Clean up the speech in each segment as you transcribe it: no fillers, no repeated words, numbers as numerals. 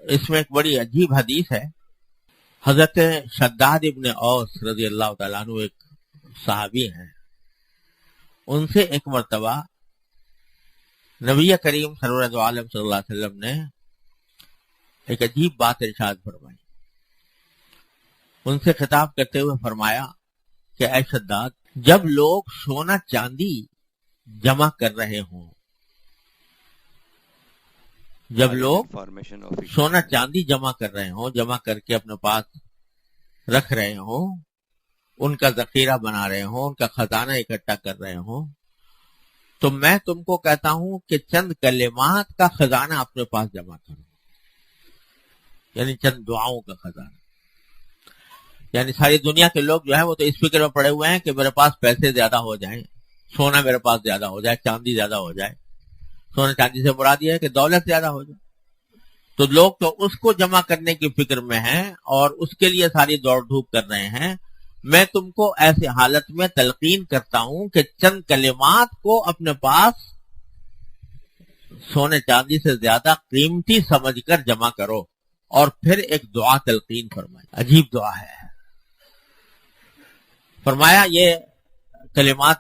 اس میں ایک بڑی عجیب حدیث ہے. حضرت شداد ابن اوس رضی اللہ تعالیٰ عنہ ایک صحابی ہیں. ان سے ایک مرتبہ نبی کریم سرورت عالم صلی اللہ علیہ وسلم نے ایک عجیب بات ارشاد فرمائی. ان سے خطاب کرتے ہوئے فرمایا کہ اے شداد، جب لوگ سونا چاندی جمع کر رہے ہوں، جب لوگ سونا چاندی جمع کر رہے ہوں، جمع کر کے اپنے پاس رکھ رہے ہوں، ان کا ذخیرہ بنا رہے ہوں، ان کا خزانہ اکٹھا کر رہے ہوں، تو میں تم کو کہتا ہوں کہ چند کلمات کا خزانہ اپنے پاس جمع کرو، یعنی چند دعاؤں کا خزانہ. یعنی ساری دنیا کے لوگ جو ہیں وہ تو اس فکر میں پڑے ہوئے ہیں کہ میرے پاس پیسے زیادہ ہو جائیں، سونا میرے پاس زیادہ ہو جائے، چاندی زیادہ ہو جائے. سونا چاندی سے مراد یہ ہے کہ دولت زیادہ ہو جائے. تو لوگ تو اس کو جمع کرنے کی فکر میں ہیں اور اس کے لیے ساری دوڑ دھوپ کر رہے ہیں. میں تم کو ایسی حالت میں تلقین کرتا ہوں کہ چند کلمات کو اپنے پاس سونے چاندی سے زیادہ قیمتی سمجھ کر جمع کرو. اور پھر ایک دعا تلقین فرمائی. عجیب دعا ہے. فرمایا یہ کلمات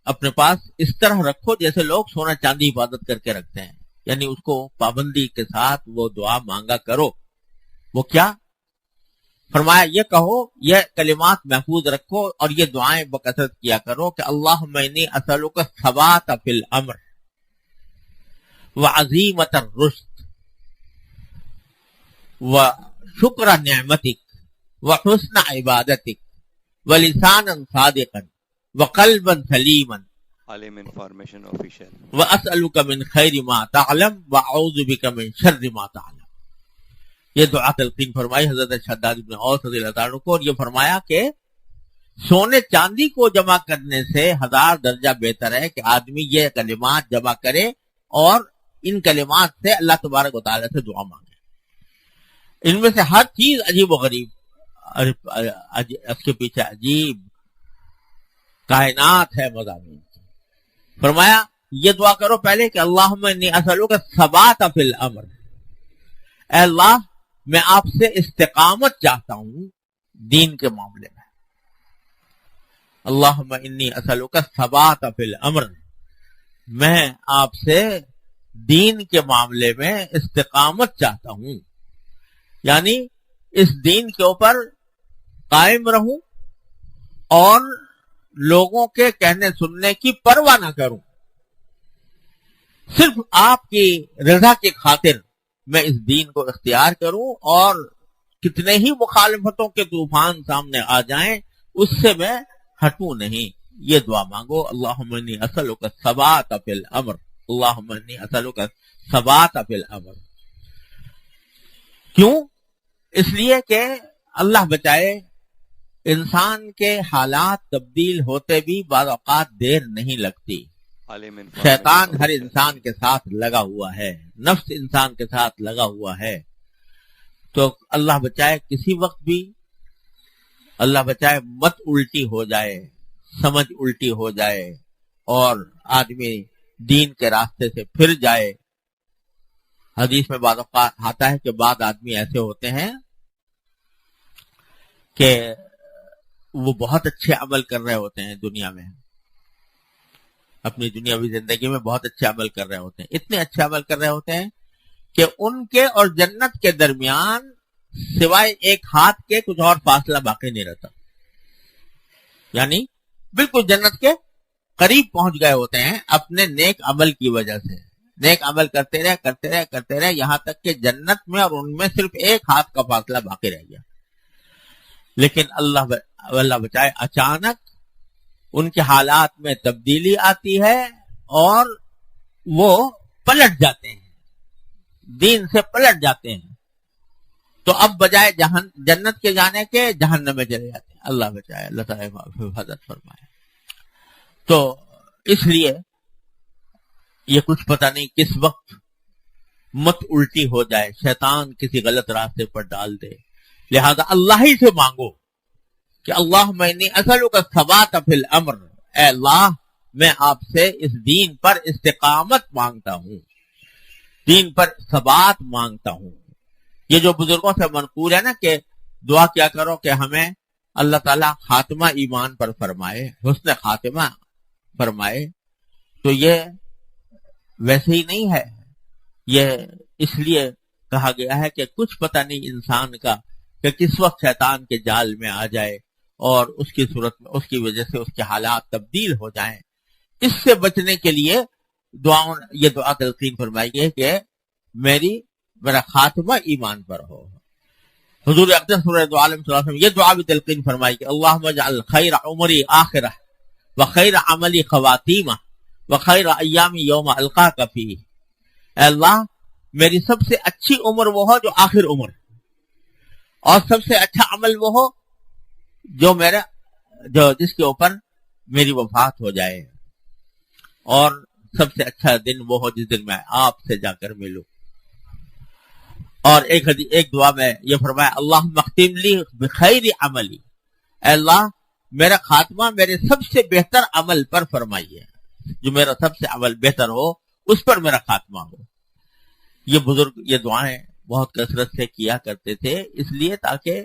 اپنے پاس اس طرح رکھو جیسے لوگ سونا چاندی حفاظت کر کے رکھتے ہیں، یعنی اس کو پابندی کے ساتھ وہ دعا مانگا کرو. وہ کیا؟ فرمایا یہ کہو، یہ کلمات محفوظ رکھو اور یہ دعائیں بکثرت کیا کرو کہ اللہم انی اسألک الثبات فی الامر وعزیمت الرشد وشکر نعمتک وحسن عبادتک ولسانا صادقا وقلبا سلیما واسألک من خیر ما تعلم واعوذ بک من شر ما تعلم. یہ دعا تلقین فرمائی حضرت شداد بن اوس رضی اللہ عنہ کو، اور یہ فرمایا کہ سونے چاندی کو جمع کرنے سے 1000 درجہ بہتر ہے کہ آدمی یہ کلمات جمع کرے اور ان کلمات سے اللہ تبارک و تعالیٰ سے دعا مانگے. ان میں سے ہر چیز عجیب و غریب، اس کے پیچھے عجیب کائنات ہے مضامین. فرمایا یہ دعا کرو پہلے کہ اللہم انی اسألک الثبات فی الامر، اے اللہ میں آپ سے استقامت چاہتا ہوں دین کے معاملے میں. اللہم انی اسألک الثبات فی الامر، میں آپ سے دین کے معاملے میں استقامت چاہتا ہوں، یعنی اس دین کے اوپر قائم رہوں اور لوگوں کے کہنے سننے کی پرواہ نہ کروں، صرف آپ کی رضا کی خاطر میں اس دین کو اختیار کروں اور کتنے ہی مخالفتوں کے طوفان سامنے آ جائیں اس سے میں ہٹوں نہیں. یہ دعا مانگو، اللہم انی اسألک الثبات فی الامر، اللہم انی اسألک الثبات فی الامر. کیوں؟ اس لیے کہ اللہ بچائے انسان کے حالات تبدیل ہوتے بھی بعض اوقات دیر نہیں لگتی. شیطان ہر انسان کے ساتھ لگا ہوا ہے، نفس انسان کے ساتھ لگا ہوا ہے. تو اللہ بچائے کسی وقت بھی اللہ بچائے مت الٹی ہو جائے، سمجھ الٹی ہو جائے اور آدمی دین کے راستے سے پھر جائے. حدیث میں بعض اوقات آتا ہے کہ بعض آدمی ایسے ہوتے ہیں کہ وہ بہت اچھے عمل کر رہے ہوتے ہیں دنیا میں، اپنی دنیاوی زندگی میں بہت اچھے عمل کر رہے ہوتے ہیں، اتنے اچھے عمل کر رہے ہوتے ہیں کہ ان کے اور جنت کے درمیان سوائے ایک ہاتھ کے کچھ اور فاصلہ باقی نہیں رہتا. یعنی بالکل جنت کے قریب پہنچ گئے ہوتے ہیں اپنے نیک عمل کی وجہ سے. نیک عمل کرتے رہے یہاں تک کہ جنت میں اور ان میں صرف ایک ہاتھ کا فاصلہ باقی رہ گیا. لیکن اللہ بچائے اچانک ان کے حالات میں تبدیلی آتی ہے اور وہ پلٹ جاتے ہیں، دین سے پلٹ جاتے ہیں. تو اب بجائے جنت کے جانے کے جہنم میں چلے جاتے ہیں. اللہ بچائے، اللہ تعالیٰ حفاظت فرمائے. تو اس لیے یہ کچھ پتہ نہیں کس وقت مت الٹی ہو جائے، شیطان کسی غلط راستے پر ڈال دے. لہذا اللہ ہی سے مانگو کہ اللہم انی اسألک الثبات فی الامر، اے اللہ میں آپ سے اس دین پر استقامت مانگتا ہوں، دین پر ثبات مانگتا ہوں. یہ جو بزرگوں سے منقول ہے نا کہ دعا کیا کرو کہ ہمیں اللہ تعالیٰ خاتمہ ایمان پر فرمائے، حسن خاتمہ فرمائے، تو یہ ویسے ہی نہیں ہے. یہ اس لیے کہا گیا ہے کہ کچھ پتہ نہیں انسان کا کہ کس وقت شیطان کے جال میں آ جائے اور اس کی صورت میں اس کی وجہ سے اس کے حالات تبدیل ہو جائیں. اس سے بچنے کے لیے یہ دعا تلقین فرمائی ہے کہ میرا خاتمہ ایمان پر ہو. حضور اقدس صلی اللہ علیہ وسلم یہ دعا بھی تلقین فرمائی کہ اللہم اجعل خیر عمری آخرہ وخیر عملی خواتیمہ وخیر ایامی یوم القاک فیہ. اے اللہ میری سب سے اچھی عمر وہ ہو جو آخر عمر، اور سب سے اچھا عمل وہ ہو جو جس کے اوپر میری وفات ہو جائے، اور سب سے اچھا دن وہ ہو جس دن میں آپ سے جا کر ملوں. اور ایک دعا میں یہ فرمایا اللہم اختم لی بخیر عملی، اے اللہ میرا خاتمہ میرے سب سے بہتر عمل پر فرمائیے، جو میرا سب سے عمل بہتر ہو اس پر میرا خاتمہ ہو. یہ بزرگ یہ دعائیں بہت کثرت سے کیا کرتے تھے، اس لیے تاکہ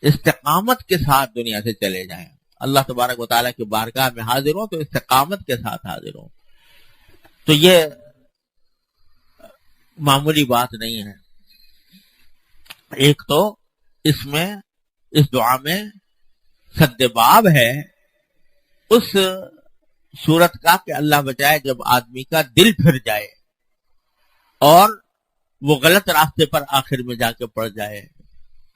استقامت کے ساتھ دنیا سے چلے جائیں. اللہ تبارک و تعالیٰ کی بارگاہ میں حاضر ہوں تو استقامت کے ساتھ حاضر ہوں. تو یہ معمولی بات نہیں ہے. ایک تو اس دعا میں سد باب ہے اس صورت کا کہ اللہ بچائے جب آدمی کا دل پھر جائے اور وہ غلط راستے پر آخر میں جا کے پڑ جائے.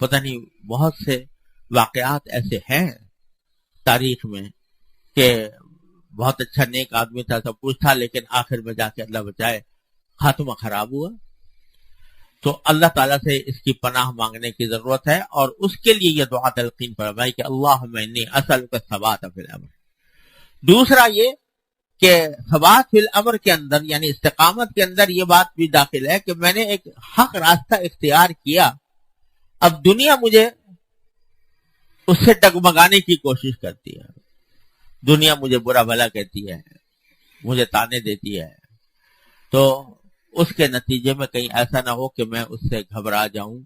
پتہ نہیں بہت سے واقعات ایسے ہیں تاریخ میں کہ بہت اچھا نیک آدمی تھا، سب کچھ تھا، لیکن آخر میں جا کے اللہ بچائے خاتمہ خراب ہوا. تو اللہ تعالیٰ سے اس کی پناہ مانگنے کی ضرورت ہے، اور اس کے لیے یہ دعا تلقین فرمائی کہ اللہم انی اسألک الثبات فی الامر. دوسرا یہ کہ ثبات فی الامر کے اندر یعنی استقامت کے اندر یہ بات بھی داخل ہے کہ میں نے ایک حق راستہ اختیار کیا، اب دنیا مجھے اس سے ڈگمگانے کی کوشش کرتی ہے، دنیا مجھے برا بھلا کہتی ہے، مجھے تانے دیتی ہے، تو اس کے نتیجے میں کہیں ایسا نہ ہو کہ میں اس سے گھبرا جاؤں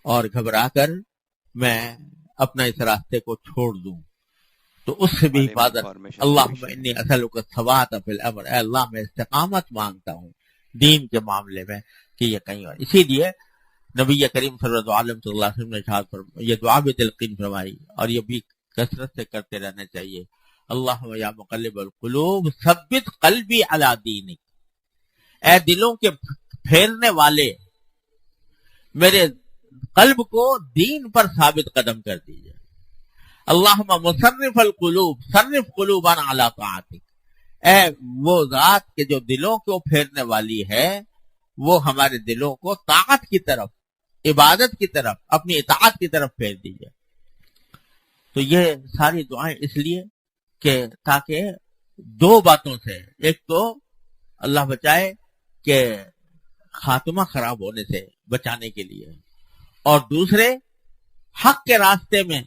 اور گھبرا کر میں اپنا اس راستے کو چھوڑ دوں. تو اس سے بھی حفاظت. اللہم انی اسألک الثبات فی الامر، اے اللہ میں استقامت مانگتا ہوں دین کے معاملے میں کہ یہ کہیں اور. اسی لیے نبی کریم صلی اللہ علیہ وسلم نے یہ دعا بھی تلقین فرمائی، اور یہ بھی کثرت سے کرتے رہنا چاہیے. اللہم یا مقلب القلوب ثبت قلبی علی دینک، اے دلوں کے پھیرنے والے میرے قلب کو دین پر ثابت قدم کر دیجئے. اللہم مصرف القلوب صرف قلوبنا علی طاعتک، اے وہ ذات کے جو دلوں کو پھیرنے والی ہے وہ ہمارے دلوں کو طاعت کی طرف، عبادت کی طرف، اپنی اطاعت کی طرف پھیر دیجئے. تو یہ ساری دعائیں اس لیے کہ تاکہ دو باتوں سے، ایک تو اللہ بچائے کہ خاتمہ خراب ہونے سے بچانے کے لیے، اور دوسرے حق کے راستے میں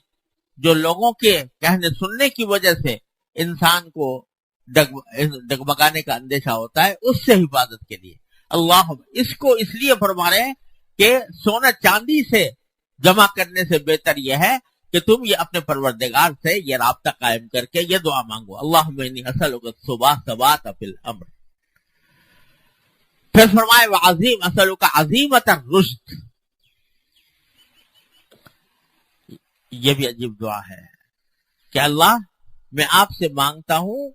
جو لوگوں کے کہنے سننے کی وجہ سے انسان کو ڈگمگانے کا اندیشہ ہوتا ہے اس سے حفاظت کے لیے. اللہ اس کو اس لیے فرما رہے ہیں کہ سونا چاندی سے جمع کرنے سے بہتر یہ ہے کہ تم یہ اپنے پروردگار سے یہ رابطہ قائم کر کے یہ دعا مانگو اللہم انی اسألک الثبات فی الامر. پھر فرمائے وعظیم اسألک عظیمت الرشد. یہ بھی عجیب دعا ہے کہ اللہ میں آپ سے مانگتا ہوں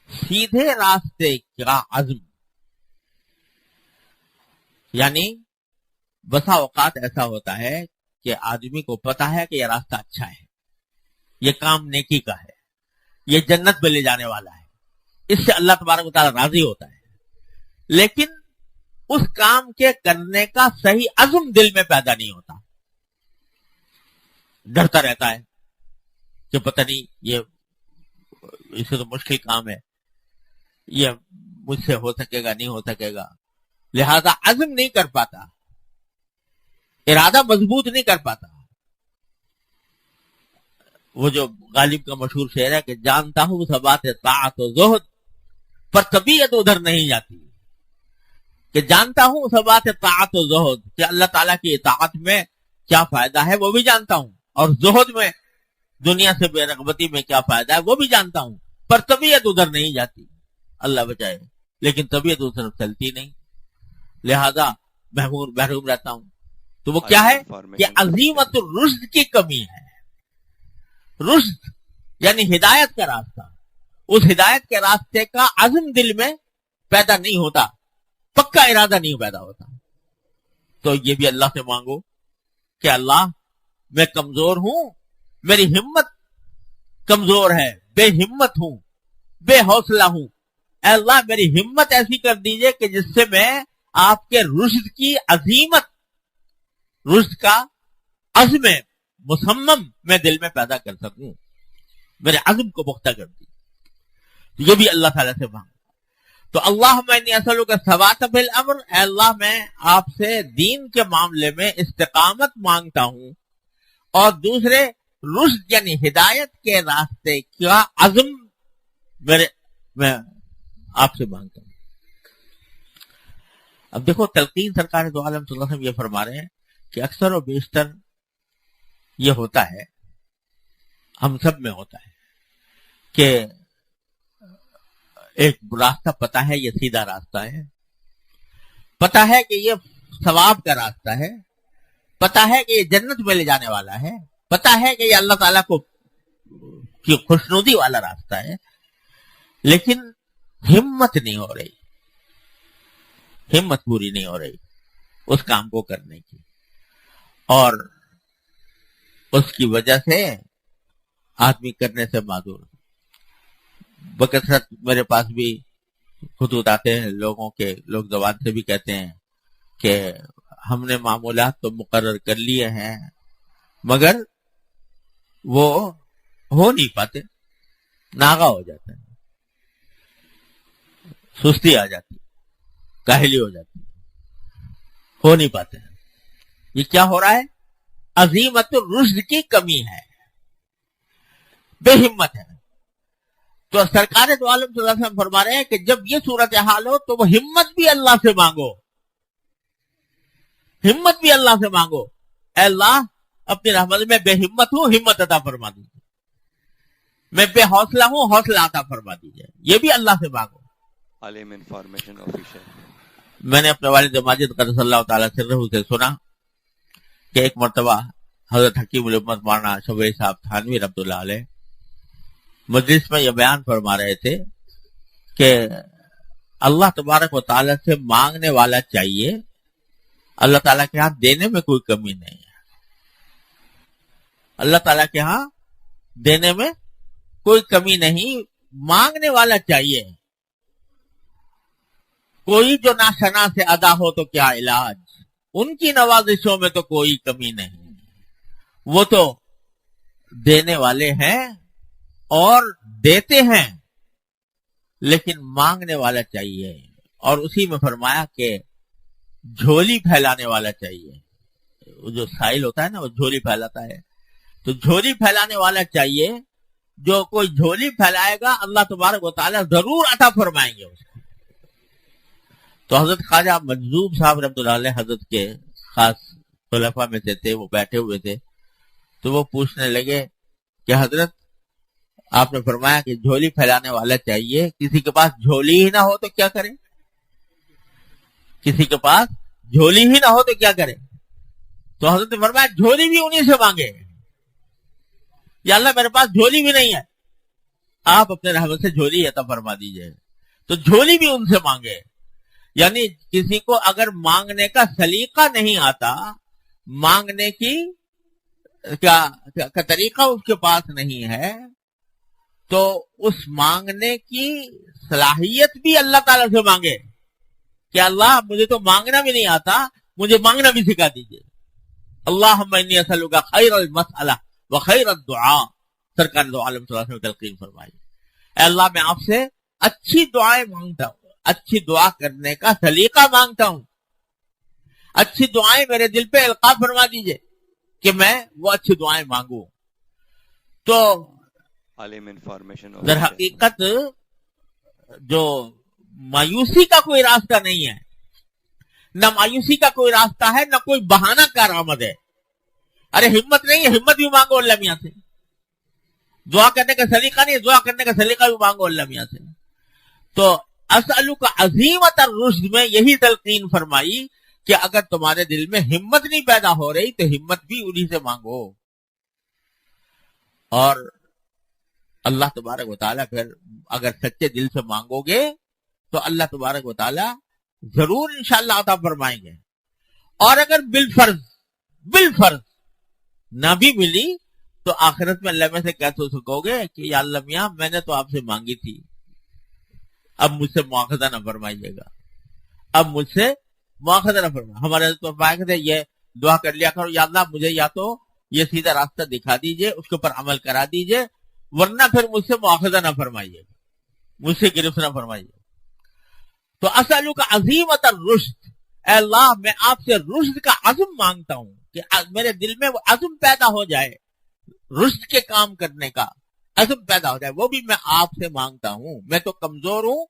سیدھے راستے کا عزم. یعنی بسا اوقات ایسا ہوتا ہے کہ آدمی کو پتا ہے کہ یہ راستہ اچھا ہے، یہ کام نیکی کا ہے، یہ جنت میں لے جانے والا ہے، اس سے اللہ تبارک و تعالیٰ راضی ہوتا ہے، لیکن اس کام کے کرنے کا صحیح عزم دل میں پیدا نہیں ہوتا. ڈرتا رہتا ہے کہ پتہ نہیں یہ اسے تو مشکل کام ہے، یہ مجھ سے ہو سکے گا نہیں ہو سکے گا، لہذا عزم نہیں کر پاتا، ارادہ مضبوط نہیں کر پاتا. وہ جو غالب کا مشہور شعر ہے کہ جانتا ہوں ثبات طاعت و زہد پر طبیعت ادھر نہیں جاتی. کہ جانتا ہوں ثبات طاعت و زہد کہ اللہ تعالیٰ کی اطاعت میں کیا فائدہ ہے وہ بھی جانتا ہوں، اور زہد میں دنیا سے بے رغبتی میں کیا فائدہ ہے وہ بھی جانتا ہوں، پر طبیعت ادھر نہیں جاتی، اللہ بچائے، لیکن طبیعت اس طرف چلتی نہیں، لہذا محروم رہتا ہوں۔ تو وہ کیا ہے کہ عظیمت الرشد کی کمی ہے۔ رشد یعنی ہدایت کا راستہ، اس ہدایت کے راستے کا عزم دل میں پیدا نہیں ہوتا، پکا ارادہ نہیں پیدا ہوتا۔ تو یہ بھی اللہ سے مانگو کہ اللہ میں کمزور ہوں، میری ہمت کمزور ہے، بے ہمت ہوں، بے حوصلہ ہوں، اے اللہ میری ہمت ایسی کر دیجئے کہ جس سے میں آپ کے رشد کی عظیمت، رشد کا عزم مصمم میں دل میں پیدا کر سکوں، میرے عزم کو پختہ کر دی۔ یہ بھی اللہ تعالیٰ سے مانگو۔ تو اللہم انی اسألک الثبات فی الامر، اے اللہ میں آپ سے دین کے معاملے میں استقامت مانگتا ہوں، اور دوسرے رشد یعنی ہدایت کے راستے کا عزم میں آپ سے مانگتا ہوں۔ اب دیکھو تلقین سرکار دو عالم صلی اللہ علیہ وسلم یہ فرما رہے ہیں کہ اکثر و بیشتر یہ ہوتا ہے، ہم سب میں ہوتا ہے کہ ایک راستہ پتا ہے یہ سیدھا راستہ ہے، پتا ہے کہ یہ ثواب کا راستہ ہے، پتا ہے کہ یہ جنت میں لے جانے والا ہے، پتا ہے کہ یہ اللہ تعالیٰ کو کی خوشنودی والا راستہ ہے، لیکن ہمت نہیں ہو رہی، ہمت پوری نہیں ہو رہی اس کام کو کرنے کی، اور اس کی وجہ سے آدمی کرنے سے معذور۔ بکثرت میرے پاس بھی خطوط آتے ہیں لوگوں کے، لوگ زبان سے بھی کہتے ہیں کہ ہم نے معمولات تو مقرر کر لیے ہیں مگر وہ ہو نہیں پاتے، ناغا ہو جاتا ہے، سستی آ جاتی، کاہلی ہو جاتی، ہو نہیں پاتے ہیں۔ یہ کیا ہو رہا ہے؟ عظیمت الرشد کی کمی ہے، بے ہمت ہے۔ تو سرکار دو عالم صلی اللہ علیہ وسلم فرما رہے ہیں کہ جب یہ صورتحال ہو تو وہ ہمت بھی اللہ سے مانگو، ہمت بھی اللہ سے مانگو، اے اللہ اپنی رحمت میں بے ہمت ہوں، ہمت عطا فرما دیجیے، میں بے حوصلہ ہوں، حوصلہ عطا فرما دیجیے، یہ بھی اللہ سے مانگو۔ عالم انفارمیشن آفیشر، میں نے اپنے والد ماجد قدس اللہ تعالیٰ سرہ سے سنا کہ ایک مرتبہ حضرت حکیم الامت مولانا شبیر صاحب تھانوی رحمۃ اللہ علیہ مجلس میں یہ بیان فرما رہے تھے کہ اللہ تبارک و تعالیٰ سے مانگنے والا چاہیے، اللہ تعالیٰ کے ہاں دینے میں کوئی کمی نہیں ہے، اللہ تعالیٰ کے ہاں دینے میں کوئی کمی نہیں، مانگنے والا چاہیے، کوئی جو ناشنا سے ادا ہو تو کیا علاج، ان کی نوازشوں میں تو کوئی کمی نہیں، وہ تو دینے والے ہیں اور دیتے ہیں، لیکن مانگنے والا چاہیے۔ اور اسی میں فرمایا کہ جھولی پھیلانے والا چاہیے، وہ جو سائل ہوتا ہے نا وہ جھولی پھیلاتا ہے، تو جھولی پھیلانے والا چاہیے، جو کوئی جھولی پھیلائے گا اللہ تبارک و تعالیٰ ضرور عطا فرمائیں گے اس کو۔ تو حضرت خواجہ مجذوب صاحب رحمۃ اللہ علیہ حضرت کے خاص خلفاء میں سے تھے، وہ بیٹھے ہوئے تھے، تو وہ پوچھنے لگے کہ حضرت آپ نے فرمایا کہ جھولی پھیلانے والا چاہیے، کسی کے پاس جھولی ہی نہ ہو تو کیا کرے؟ کسی کے پاس جھولی ہی نہ ہو تو کیا کرے؟ تو حضرت نے فرمایا جھولی بھی انہی سے مانگے، یا اللہ میرے پاس جھولی بھی نہیں ہے، آپ اپنے رحمت سے جھولی عطا فرما دیجئے، تو جھولی بھی ان سے مانگے۔ یعنی کسی کو اگر مانگنے کا سلیقہ نہیں آتا، مانگنے کی کا طریقہ اس کے پاس نہیں ہے، تو اس مانگنے کی صلاحیت بھی اللہ تعالیٰ سے مانگے کہ اللہ مجھے تو مانگنا بھی نہیں آتا، مجھے مانگنا بھی سکھا دیجئے۔ اللہم انی اسألک خیر المسئلہ وخیر الدعاء، سرکار دو عالم صلی اللہ علیہ وسلم تلقین فرمائی، اے اللہ میں آپ سے اچھی دعائیں مانگتا ہوں، اچھی دعا کرنے کا سلیقہ مانگتا ہوں، اچھی دعائیں میرے دل پہ القاء فرما دیجئے کہ میں وہ اچھی دعائیں مانگوں۔ تو عالم انفارمیشن در حقیقت جو مایوسی کا کوئی راستہ نہیں ہے، نہ مایوسی کا کوئی راستہ ہے، نہ کوئی بہانہ کارآمد ہے. ارے ہمت نہیں ہے، ہمت بھی مانگو اللہ میاں سے. دعا کرنے کا سلیقہ نہیں ہے، دعا کرنے کا سلیقہ بھی مانگو اللہ میاں سے. تو اسألک عزیمت الرشد میں یہی تلقین فرمائی کہ اگر تمہارے دل میں ہمت نہیں پیدا ہو رہی تو ہمت بھی انہی سے مانگو. اور اللہ تبارک و تعالیٰ پھر اگر سچے دل سے مانگو گے تو اللہ تبارک و تعالیٰ ضرور انشاءاللہ عطا فرمائیں گے. اور اگر بالفرض نہ بھی ملی تو آخرت میں اللہ میں سے کہہ تو سکو گے کہ یا اللہ میاں میں نے تو آپ سے مانگی تھی، اب مجھ سے مواخذہ نہ فرمائیے گا، اب مجھ سے مواخذہ نہ فرمائیے. ہمارے تو تھے یہ دعا کر لیا کرو، یا اللہ مجھے یا تو یہ سیدھا راستہ دکھا دیجئے، اس کے اوپر عمل کرا دیجئے، ورنہ پھر مجھ سے مواخذہ نہ فرمائیے گا، مجھ سے گرفت نہ فرمائیے. تو اسألک عزیمت الرشد، اے اللہ میں آپ سے رشد کا عزم مانگتا ہوں کہ میرے دل میں وہ عزم پیدا ہو جائے، رشد کے کام کرنے کا عزم پیدا ہو جائے، وہ بھی میں آپ سے مانگتا ہوں. میں تو کمزور ہوں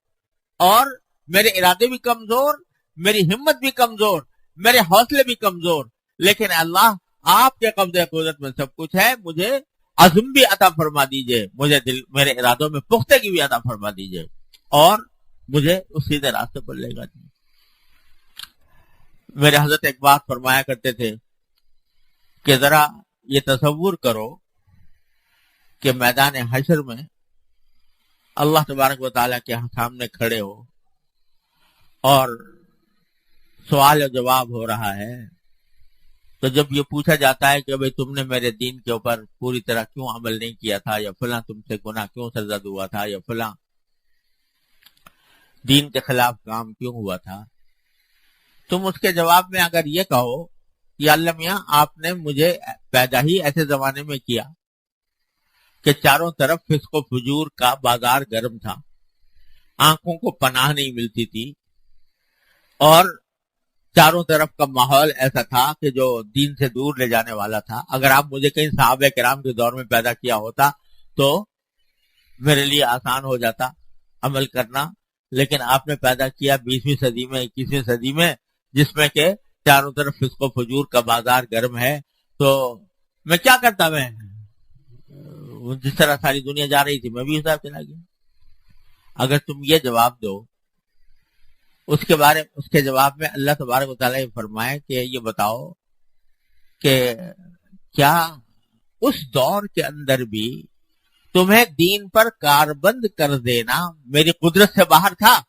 اور میرے ارادے بھی کمزور، میری ہمت بھی کمزور، میرے حوصلے بھی کمزور، لیکن اللہ آپ کے قبضے قدرت میں سب کچھ ہے. مجھے عزم بھی عطا فرما دیجئے، مجھے میرے ارادوں میں پختگی بھی عطا فرما دیجئے اور مجھے اس سیدھے راستے پر لے گا. میرے حضرت ایک بات فرمایا کرتے تھے کہ ذرا یہ تصور کرو کہ میدان حشر میں اللہ تبارک و تعالیٰ کے سامنے کھڑے ہو اور سوال و جواب ہو رہا ہے. تو جب یہ پوچھا جاتا ہے کہ بھئی تم نے میرے دین کے اوپر پوری طرح کیوں عمل نہیں کیا تھا، یا فلاں تم سے گناہ کیوں سرزد ہوا تھا، یا فلاں دین کے خلاف کام کیوں ہوا تھا، تم اس کے جواب میں اگر یہ کہو یا اللہ میاں آپ نے مجھے پیدا ہی ایسے زمانے میں کیا کہ چاروں طرف فسق و فجور کا بازار گرم تھا، آنکھوں کو پناہ نہیں ملتی تھی، اور چاروں طرف کا ماحول ایسا تھا کہ جو دین سے دور لے جانے والا تھا. اگر آپ مجھے کہیں صحابہ کرام کے دور میں پیدا کیا ہوتا تو میرے لیے آسان ہو جاتا عمل کرنا، لیکن آپ نے پیدا کیا 20ویں صدی میں، 21ویں صدی میں، جس میں کہ چاروں طرف فسق و فجور کا بازار گرم ہے. تو میں کیا کرتا، میں جس طرح ساری دنیا جا رہی تھی میں بھی حساب چلا گیا. اگر تم یہ جواب دو، اس کے جواب میں اللہ تبارک و تعالیٰ فرمائے کہ یہ بتاؤ کہ کیا اس دور کے اندر بھی تمہیں دین پر کاربند کر دینا میری قدرت سے باہر تھا؟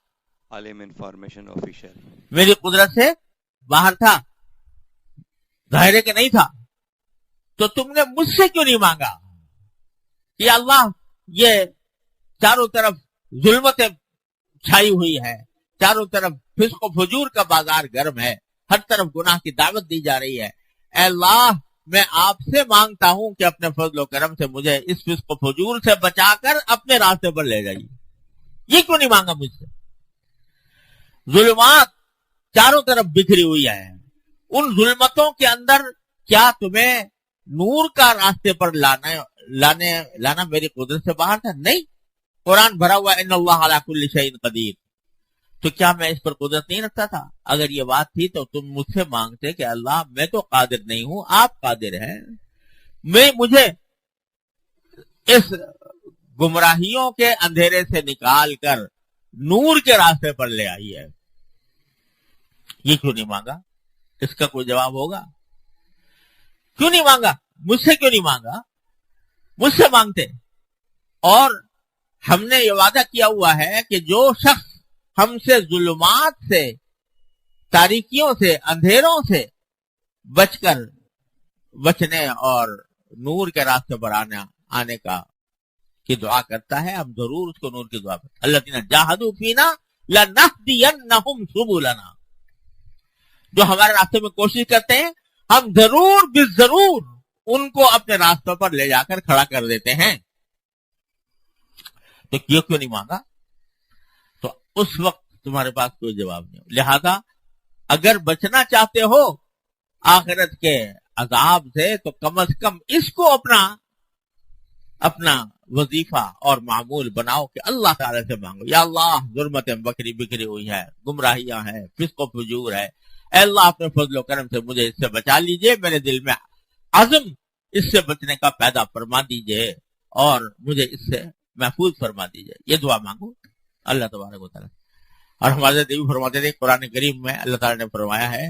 عالم انفارمیشن آفیشل، میری قدرت سے باہر تھا، ظاہر ہے کہ نہیں تھا. تو تم نے مجھ سے کیوں نہیں مانگا کہ اللہ یہ چاروں طرف ظلمتیں چھائی ہوئی ہے، چاروں طرف فسق و فجور کا بازار گرم ہے، ہر طرف گناہ کی دعوت دی جا رہی ہے. اے اللہ میں آپ سے مانگتا ہوں کہ اپنے فضل و کرم سے مجھے اس فسق و فجور سے بچا کر اپنے راستے پر لے جائیے. یہ کیوں نہیں مانگا مجھ سے؟ ظلمات چاروں طرف بکھری ہوئی ہے، ان ظلمتوں کے اندر کیا تمہیں نور کا راستے پر لانا میری قدرت سے باہر تھا؟ نہیں. قرآن بھرا ہوا ان اللہ علی کل شیء قدیر. تو کیا میں اس پر قدرت نہیں رکھتا تھا؟ اگر یہ بات تھی تو تم مجھ سے مانگتے کہ اللہ میں تو قادر نہیں ہوں، آپ قادر ہیں. مجھے اس گمراہیوں کے اندھیرے سے نکال کر نور کے راستے پر لے آئی ہے. یہ کیوں نہیں مانگا؟ اس کا کوئی جواب ہوگا؟ کیوں نہیں مانگا؟ مجھ سے کیوں نہیں مانگا؟ مجھ سے مانگتے. اور ہم نے یہ وعدہ کیا ہوا ہے کہ جو شخص ہم سے ظلمات سے، تاریکیوں سے، اندھیروں سے بچنے اور نور کے راستے پر آنے کی دعا کرتا ہے، ہم ضرور اس کو نور کی دعا کرتے ہیں. الذین جاہدوا فینا لنہدینہم سبلنا، جو ہمارے راستے میں کوشش کرتے ہیں ہم ضرور بالضرور ان کو اپنے راستوں پر لے جا کر کھڑا کر دیتے ہیں. تو کیوں نہیں مانگا؟ تو اس وقت تمہارے پاس کوئی جواب نہیں. لہذا اگر بچنا چاہتے ہو آخرت کے عذاب سے تو کم از کم اس کو اپنا وظیفہ اور معمول بناؤ کہ اللہ تعالی سے مانگو، یا اللہ ظلمتیں بکھری ہوئی ہے، گمراہیاں ہیں، فسق و فجور ہے، اے اللہ اپنے فضل و کرم سے مجھے اس سے بچا لیجئے، میرے دل میں عزم اس سے بچنے کا پیدا فرما دیجئے اور مجھے اس سے محفوظ فرما دیجئے. یہ دعا مانگو اللہ تبارک و تعالیٰ. اور ہم حضرت یہ بھی فرماتے تھے قرآن کریم میں اللہ تعالیٰ نے فرمایا ہے